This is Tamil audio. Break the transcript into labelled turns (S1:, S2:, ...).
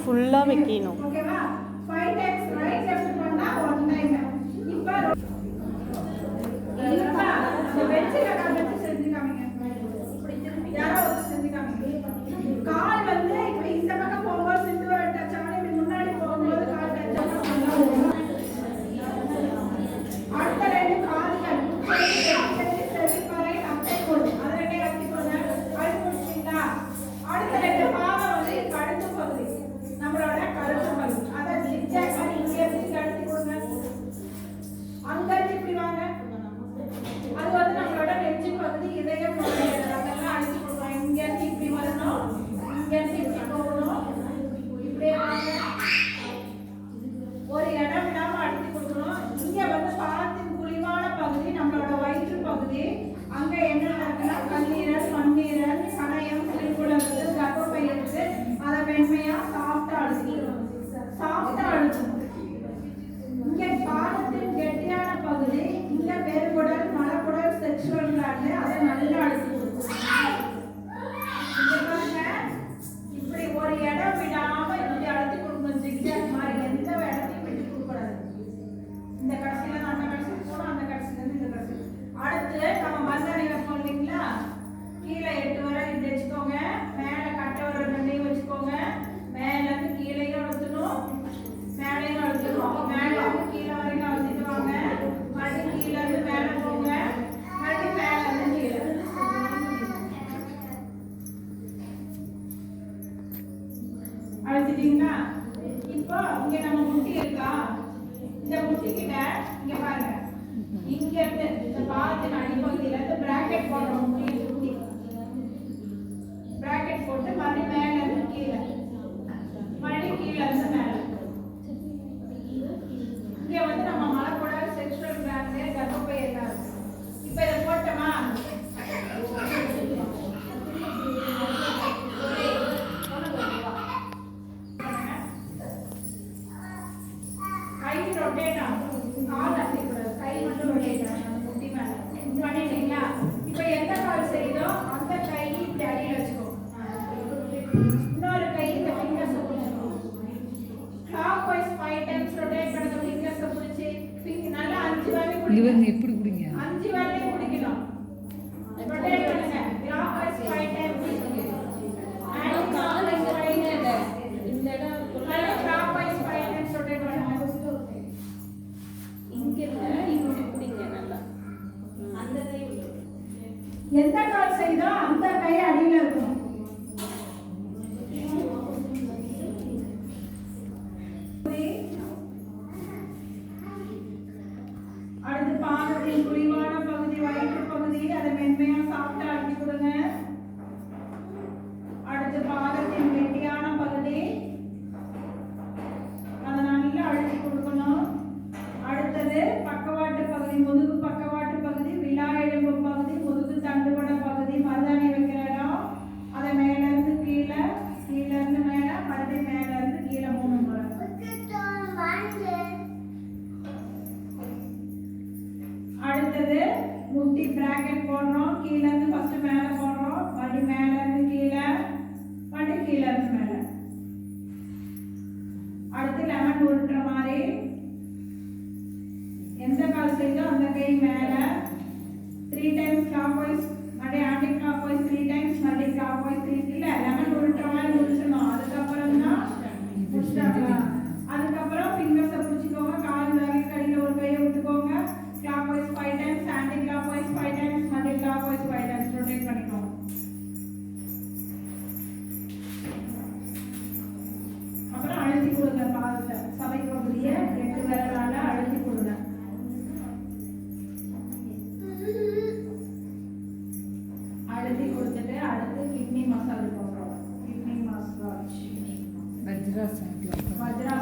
S1: ஃபுல்லாக வைக்கணும்.
S2: ஓகேவா? 5 times right left பண்ணா 1 time. இப்போ வெச்சில காமிச்சு செஞ்சு காமிங்க. இப்படி திருப்பி யாரோ செஞ்சு காமிங்க. கால் வந்து இப்படி இந்த பக்கம் போகும்போது சிந்துவ டச் ஆகணும். இப்படி முன்னாடி போகும்போது கால் டச் ஆகணும். அடுத்த ரெண்டு கால்கள் சரி பரை அப்பே போடு. அது ரெண்டே அடிச்சுக்கோங்க. அடிச்சு முடிச்சிட்டீங்களா? அடுத்த ரெண்டு பாகம் வந்து கழுத்து பகுதி. நம்மளோட கழுத்து பகுதி. அத ஜிக்ஜாக் மாதிரி இங்கே இருந்து கழுத்து கொடுங்க. அங்க இப்படி வாங்க. அது வந்து நம்மளோட நெஞ்சு பகுதி இதயம் பகுதி. அதெல்லாம் அடிச்சு கொடுங்க. இங்க இருந்து இப்படி வரணும். இங்க இருந்து இப்படி போகணும். இப்படியே வாங்க. ஒரு இடம் விடாம அடிச்சு கொடுக்கணும். இங்க வந்து பாலத்தின் குழிவான பகுதி நம்மளோட வயிற்று பகுதி. அங்க என்ன நடக்குன்னா கல்லீரல், மண்ணீரல், கணையம், சிறுகுடல், கர்ப்பப்பை இருக்கு. அதை மென்மையா சாஃப்டா அழுத்திக்கணும். சாஃப்டா அழுத்தணும். இங்க பாலத்தின் கெட்டியான பகுதி. இங்க பெருகுடல், மலக்குடல், செக்ஷுவல் கிளாண்ட். அதை நல்லா அழுத்தி கொடுக்கணும். இங்க பாருங்க. இப்படி ஒரு இடம் விடாம இப்படி அழுத்தி கொடுக்கணும். ஜிக்ஜாக் மாதிரி எந்த இடத்தையும் விட்டு கொடுக்கூடாது. இந்த கடைசியில இருந்து அந்த கடைசிக்கு போகணும். அந்த கடைசியில இருந்து இந்த கடைசி. அடுத்து நம்ம மருதாணி வைப்போம் இல்லைங்களா? கீழே 8 விரல் இப்படி வச்சுக்கோங்க. மேல கட்டை விரல் ரெண்டையும் வச்சுக்கோங்க. மேல இருந்து கீழையும் அழுத்தணும். மேலையும் அழுத்தணும். மேல இருந்து கீழே வரைக்கும் அழுத்திட்டு வாங்க. மறுபடியும் கீழே இருந்து மேல போங்க. மறுபடியும் மேல இருந்து கீழே. அழுத்திட்டீங்களா? இப்போ இங்க நம்ம முட்டி இருக்கா? இந்த முட்டி கிட்ட இங்க பாருங்க. இங்க இருந்து இந்த பாலத்தின் அடிப்பகுதியில இருந்து பிராக்கெட் போடுறோம். முட்டி பிராக்கெட் போட்டு மறுபடியும் மேல இருந்து கீழே. மறுபடியும் கீழே இருந்து மேல. இங்க வந்து நம்ம மலக்குடல், செக்ஷுவல் கிளாண்ட், கர்ப்பப்பை எல்லாம் இருக்கு. இப்போ இதை போட்டோமா? கை ரொட்டேட் ஆகும். கால் அசைக்கூடாது. கை மட்டும் ரொட்டேட் ஆகும். முட்டி மேல பண்ணிட்டீங்களா? இப்போ எந்த கால் செய்தோ அந்த கை இப்படி அடியில் வச்சுக்கோ. இன்னொரு கை இந்த ஃபிங்கர்ஸ் பிடிச்சிக்கோ. கிளாக் வைஸ் 5 times ரொட்டேட் பண்ணுங்க. ஃபிங்கர்ஸ் பிடிச்சி நல்லா 5 வாட்டி
S3: இவங்க எப்படி குடிங்க?
S2: 5 வாட்டி குடிக்கணும். ரொட்டேட் பண்ணுங்க. Clock wise 5 times and call இங்க வைங்க. இந்த இடம் கிளாக் வைஸ் 5 times ரொட்டேட் பண்ணுங்க. இங்க இல்ல இங்க குடிங்க நல்லா. அந்த கை எந்த கால் செய்தோ அந்த கை அடியில இருக்கும். அடுத்து பாதத்தின் குழிவான பகுதி, வயிற்று பகுதி. அதை மென்மையா சாப்பிட்டு அழுத்தி கொடுங்க. அடுத்து பாதத்தின் கெட்டியான பகுதி. அதை நல்லா அழுத்தி கொடுக்கணும். அடுத்தது பக்கவாட்டு பகுதி, முதுகு பக்கவாட்டு பகுதி, விலா எலும்பு பகுதி, முதுகு தண்டுவட பகுதி, மருதாணி வைக்கிற இடம். அதை மேல இருந்து கீழே, கீழே இருந்து மேல, மறுபடியும் மேல இருந்து கீழே 3 முறை. அடுத்தது முட்டி பிராக்கெட் போடுறோம். கீழே இருந்து ஃபர்ஸ்ட் மேல போடுறோம். மறுபடியும் மேல இருந்து கீழே, மறுபடியும் கீழே இருந்து மேல. அடுத்து லெமன் உருட்டுற மாதிரி. எந்த கால் செய்தோ அந்த கை மேல 3 times clockwise, மறுபடியும் ஆன்டி clockwise 3 times, மறுபடியும் clockwise 3. இல்ல லெமன் உருட்டுற மாதிரி முடிச்சிடணும். அதுக்கப்புறம் தான் முடிச்சிட்டாங்களா? அதுக்கப்புறம் ஃபிங்கர்ஸை பிடிச்சிக்கோங்க. கால் வரைக்கும் கையில் ஒரு கையை விட்டுக்கோங்க. clockwise 5 times, anti clockwise 5 times, மறுபடியும் clockwise 5 times ரொட்டேட் பண்ணிக்கோங்க. அப்புறம் அழுத்தி கொடுங்க. பாதத்தை சபை பகுதியை 8 விரலால அழுத்தி கொடுங்க. அழுத்தி கொடுத்துட்டு அடுத்து கிட்னி மசாஜ் போடுறோம். கிட்னி மசாஜ்
S3: வஜ்ராசனம்.